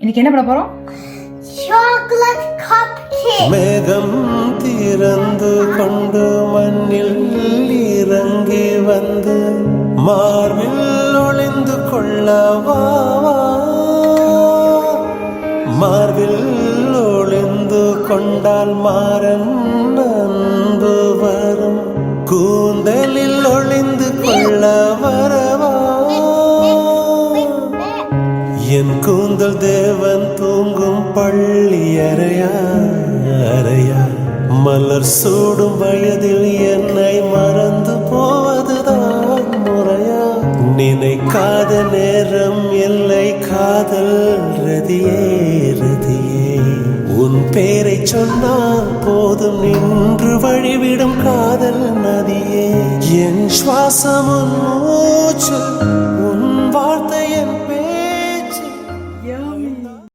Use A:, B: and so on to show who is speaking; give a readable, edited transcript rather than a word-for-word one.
A: இன்னைக்கு என்ன பண்ண போறோம்?
B: Chocolate cupcake.
C: மேகம் திறந்து கொண்டு மண்ணில் இறங்கி வந்து மார்பில் ஒளிந்து கொள்ளவா, மார்பில் ஒளிந்து கொண்டால் மாறன் அன்பு வரும், கூந்தலில் ஒளிந்து கொள்ள வரவா. என் கூந்தல் தேவன் தூங்கும் பள்ளி அறையா அறையா, மலர் சூடும் வயதில் என்னை மறந்து போவதுதான் முறையா, நினைக்காத நேரம்